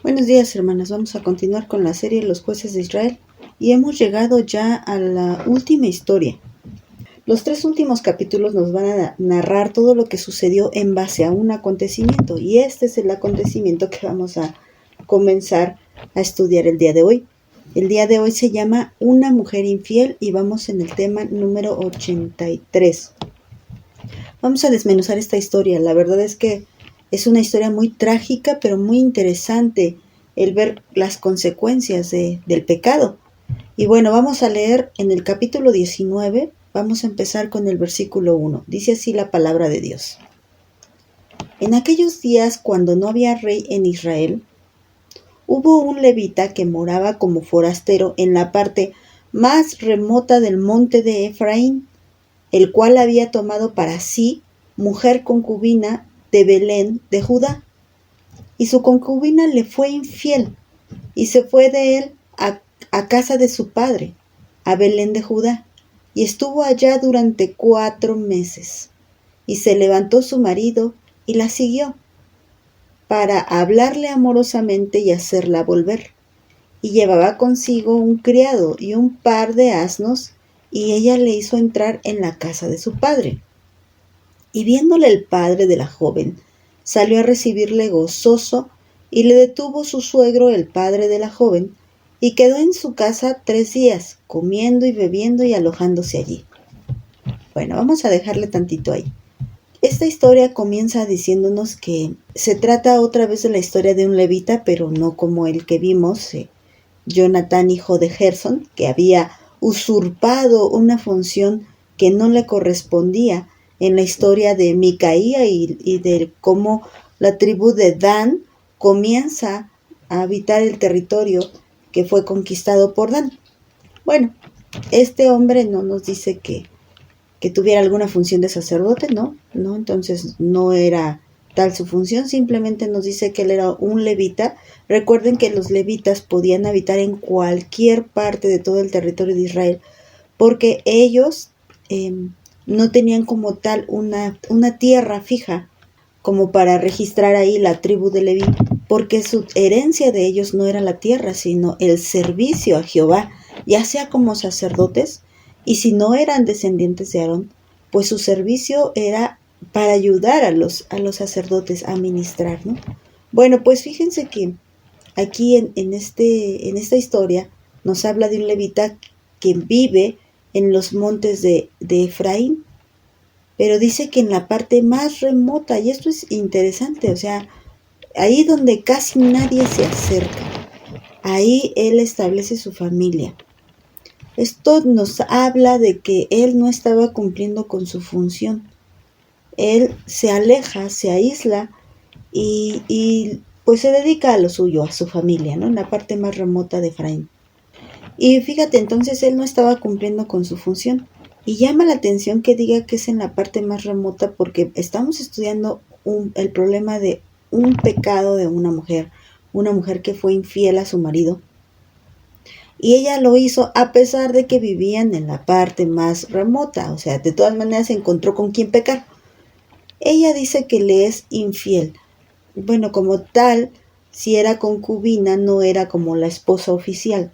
Buenos días, hermanas. Vamos a continuar con la serie Los jueces de Israel y hemos llegado ya a la última historia. Los 3 últimos capítulos nos van a narrar todo lo que sucedió en base a un acontecimiento, y este es el acontecimiento que vamos a comenzar a estudiar el día de hoy. El día de hoy se llama Una mujer infiel y vamos en el tema número 83. Vamos a desmenuzar esta historia. La verdad es que es una historia muy trágica, pero muy interesante el ver las consecuencias del pecado. Y bueno, vamos a leer en el capítulo 19, vamos a empezar con el versículo 1. Dice así la palabra de Dios. En aquellos días, cuando no había rey en Israel, hubo un levita que moraba como forastero en la parte más remota del monte de Efraín, el cual había tomado para sí mujer concubina de Belén de Judá. Y su concubina le fue infiel, y se fue de él a casa de su padre, a Belén de Judá, y estuvo allá durante 4 meses. Y se levantó su marido y la siguió, para hablarle amorosamente y hacerla volver. Y llevaba consigo un criado y un par de asnos, y ella le hizo entrar en la casa de su padre. Y viéndole el padre de la joven, salió a recibirle gozoso, y le detuvo su suegro, el padre de la joven, y quedó en su casa 3 días, comiendo y bebiendo y alojándose allí. Bueno, vamos a dejarle tantito ahí. Esta historia comienza diciéndonos que se trata otra vez de la historia de un levita, pero no como el que vimos, Jonatán, hijo de Gerson, que había usurpado una función que no le correspondía en la historia de Micaía y de cómo la tribu de Dan comienza a habitar el territorio que fue conquistado por Dan. Bueno, este hombre no nos dice que tuviera alguna función de sacerdote, ¿no? Entonces no era tal su función, simplemente nos dice que él era un levita. Recuerden que los levitas podían habitar en cualquier parte de todo el territorio de Israel, porque ellos no tenían como tal una tierra fija como para registrar ahí la tribu de Leví, porque su herencia de ellos no era la tierra, sino el servicio a Jehová, ya sea como sacerdotes, y si no eran descendientes de Aarón, pues su servicio era para ayudar a los sacerdotes a ministrar, ¿no? Bueno, pues fíjense que aquí en esta historia nos habla de un levita que vive en los montes de Efraín, pero dice que en la parte más remota, y esto es interesante, o sea, ahí donde casi nadie se acerca, ahí él establece su familia. Esto nos habla de que él no estaba cumpliendo con su función. Él se aleja, se aísla y pues se dedica a lo suyo, a su familia, ¿no? En la parte más remota de Efraín. Y fíjate, entonces él no estaba cumpliendo con su función. Y llama la atención que diga que es en la parte más remota, porque estamos estudiando el problema de un pecado de una mujer que fue infiel a su marido. Y ella lo hizo a pesar de que vivían en la parte más remota, o sea, de todas maneras se encontró con quien pecar. Ella dice que le es infiel. Bueno, como tal, si era concubina, no era como la esposa oficial.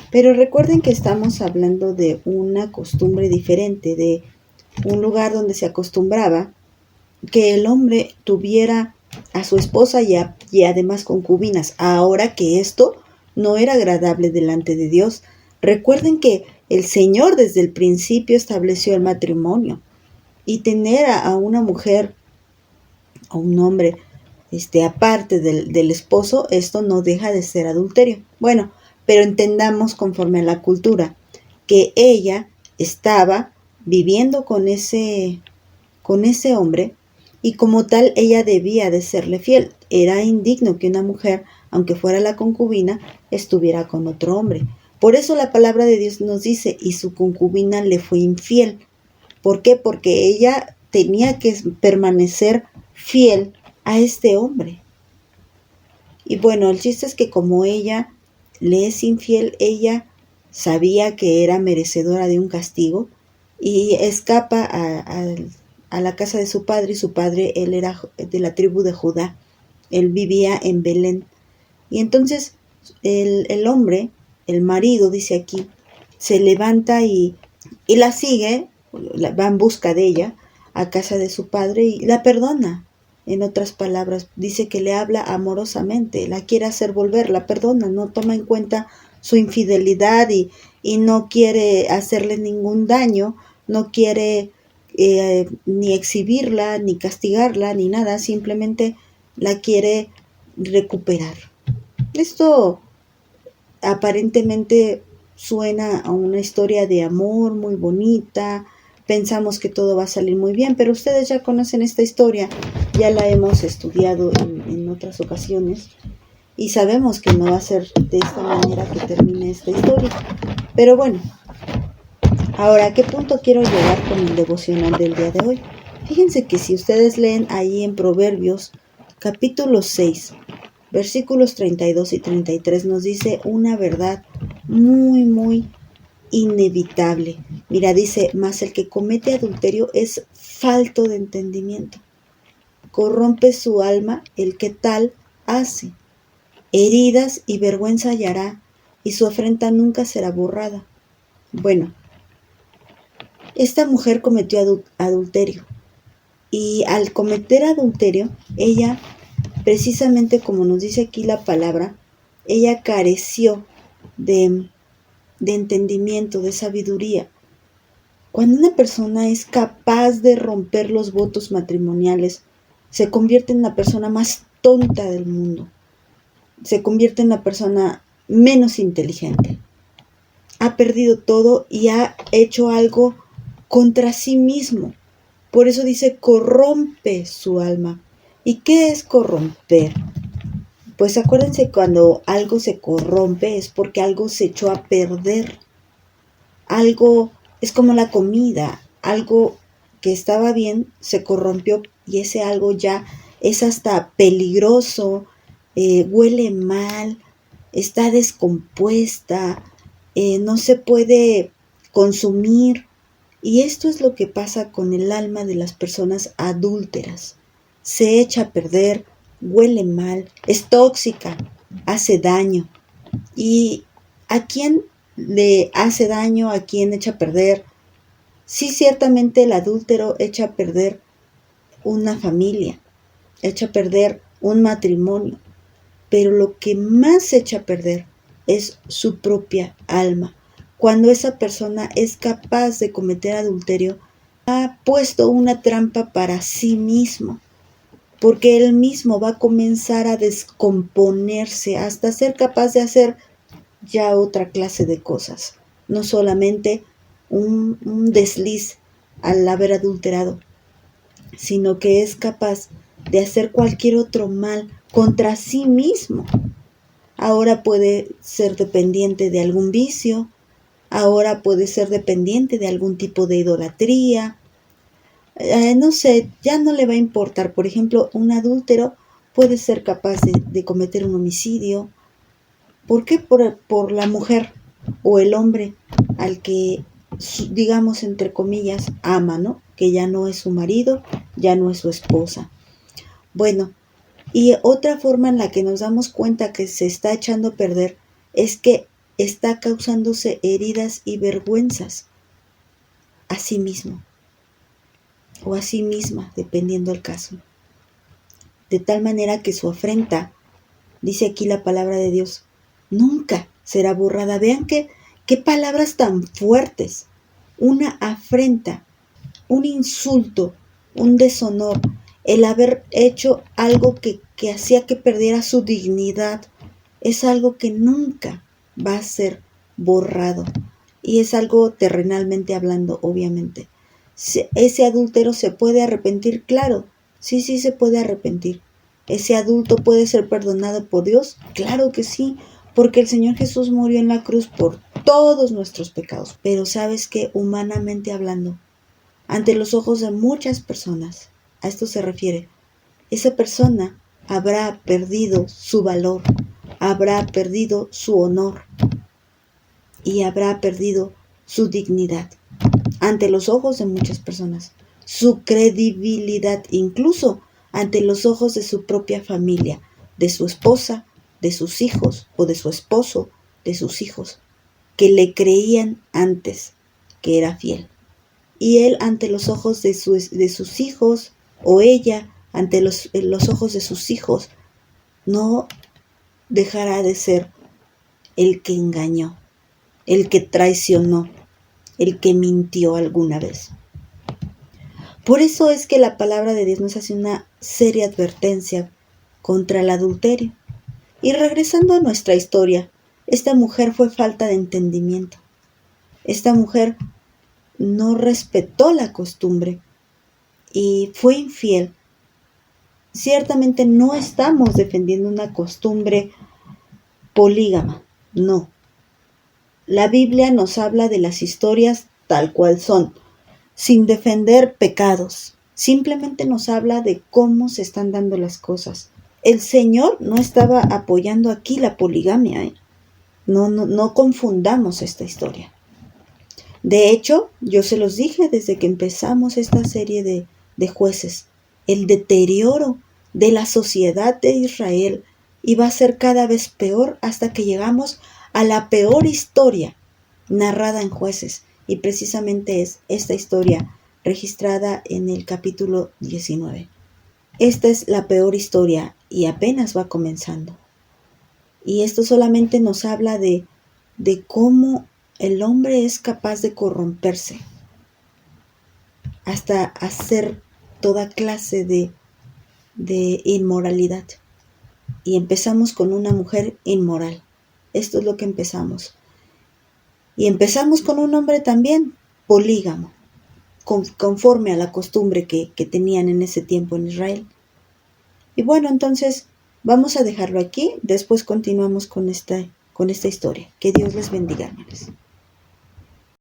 Pero recuerden que estamos hablando de una costumbre diferente, de un lugar donde se acostumbraba que el hombre tuviera a su esposa y además concubinas. Ahora que esto no era agradable delante de Dios. Recuerden que el Señor desde el principio estableció el matrimonio, y tener a una mujer o un hombre aparte del esposo, esto no deja de ser adulterio. Bueno, pero entendamos conforme a la cultura que ella estaba viviendo con ese hombre, y como tal ella debía de serle fiel. Era indigno que una mujer, aunque fuera la concubina, estuviera con otro hombre. Por eso la palabra de Dios nos dice, y su concubina le fue infiel. ¿Por qué? Porque ella tenía que permanecer fiel a este hombre. Y bueno, el chiste es que como ella le es infiel, ella sabía que era merecedora de un castigo y escapa a la casa de su padre. Y su padre, él era de la tribu de Judá. Él vivía en Belén. Y entonces el hombre, el marido, dice aquí, se levanta y la sigue, va en busca de ella a casa de su padre y la perdona. En otras palabras, dice que le habla amorosamente, la quiere hacer volver, la perdona, no toma en cuenta su infidelidad y no quiere hacerle ningún daño, no quiere ni exhibirla, ni castigarla, ni nada, simplemente la quiere recuperar. Esto aparentemente suena a una historia de amor muy bonita, pensamos que todo va a salir muy bien, pero ustedes ya conocen esta historia, ya la hemos estudiado en otras ocasiones y sabemos que no va a ser de esta manera que termine esta historia. Pero bueno, ahora, ¿a qué punto quiero llegar con el devocional del día de hoy? Fíjense que si ustedes leen ahí en Proverbios capítulo 6, versículos 32 y 33 nos dice una verdad muy, muy inevitable. Mira, dice, mas el que comete adulterio es falto de entendimiento. Corrompe su alma el que tal hace. Heridas y vergüenza hallará, y su afrenta nunca será borrada. Bueno, esta mujer cometió adulterio. Y al cometer adulterio, ella, precisamente como nos dice aquí la palabra, ella careció de entendimiento, de sabiduría. Cuando una persona es capaz de romper los votos matrimoniales, se convierte en la persona más tonta del mundo. Se convierte en la persona menos inteligente. Ha perdido todo y ha hecho algo contra sí mismo. Por eso dice, corrompe su alma. ¿Y qué es corromper? Pues acuérdense, cuando algo se corrompe es porque algo se echó a perder. Algo es como la comida, algo que estaba bien se corrompió y ese algo ya es hasta peligroso, huele mal, está descompuesta, no se puede consumir. Y esto es lo que pasa con el alma de las personas adúlteras. Se echa a perder, huele mal, es tóxica, hace daño. ¿Y a quién le hace daño? ¿A quién echa a perder? Sí, ciertamente el adúltero echa a perder una familia, echa a perder un matrimonio, pero lo que más echa a perder es su propia alma. Cuando esa persona es capaz de cometer adulterio, ha puesto una trampa para sí mismo, porque él mismo va a comenzar a descomponerse hasta ser capaz de hacer ya otra clase de cosas, no solamente un desliz al haber adulterado, sino que es capaz de hacer cualquier otro mal contra sí mismo. Ahora puede ser dependiente de algún vicio, ahora puede ser dependiente de algún tipo de idolatría, no sé, ya no le va a importar. Por ejemplo, un adúltero puede ser capaz de cometer un homicidio. ¿Por qué? Por la mujer o el hombre al que, digamos, entre comillas, ama, ¿no? Que ya no es su marido, ya no es su esposa. Bueno, y otra forma en la que nos damos cuenta que se está echando a perder es que está causándose heridas y vergüenzas a sí mismo o a sí misma, dependiendo del caso. De tal manera que su afrenta, dice aquí la palabra de Dios, nunca será borrada. Vean qué palabras tan fuertes. Una afrenta, un insulto, un deshonor, el haber hecho algo que hacía que perdiera su dignidad, es algo que nunca va a ser borrado. Y es algo terrenalmente hablando, obviamente. Ese adúltero se puede arrepentir, claro, sí se puede arrepentir. ¿Ese adulto puede ser perdonado por Dios? Claro que sí, porque el Señor Jesús murió en la cruz por todos nuestros pecados. Pero ¿sabes qué? Humanamente hablando, ante los ojos de muchas personas, a esto se refiere, esa persona habrá perdido su valor, habrá perdido su honor y habrá perdido su dignidad ante los ojos de muchas personas, su credibilidad, incluso ante los ojos de su propia familia, de su esposa, de sus hijos o de su esposo, de sus hijos, que le creían antes que era fiel. Y él ante los ojos de sus hijos, o ella ante los ojos de sus hijos, no dejará de ser el que engañó, el que traicionó, el que mintió alguna vez. Por eso es que la palabra de Dios nos hace una seria advertencia contra el adulterio. Y regresando a nuestra historia, esta mujer fue falta de entendimiento. Esta mujer no respetó la costumbre y fue infiel. Ciertamente no estamos defendiendo una costumbre polígama, no. La Biblia nos habla de las historias tal cual son, sin defender pecados. Simplemente nos habla de cómo se están dando las cosas. El Señor no estaba apoyando aquí la poligamia, ¿eh? No confundamos esta historia. De hecho, yo se los dije desde que empezamos esta serie de jueces, el deterioro de la sociedad de Israel iba a ser cada vez peor hasta que llegamos a la peor historia narrada en Jueces, y precisamente es esta historia registrada en el capítulo 19. Esta es la peor historia y apenas va comenzando. Y esto solamente nos habla de cómo el hombre es capaz de corromperse hasta hacer toda clase de inmoralidad. Y empezamos con una mujer inmoral. Esto es lo que empezamos. Y empezamos con un hombre también polígamo, conforme a la costumbre que tenían en ese tiempo en Israel. Y bueno, entonces vamos a dejarlo aquí. Después continuamos con esta historia. Que Dios les bendiga, hermanos.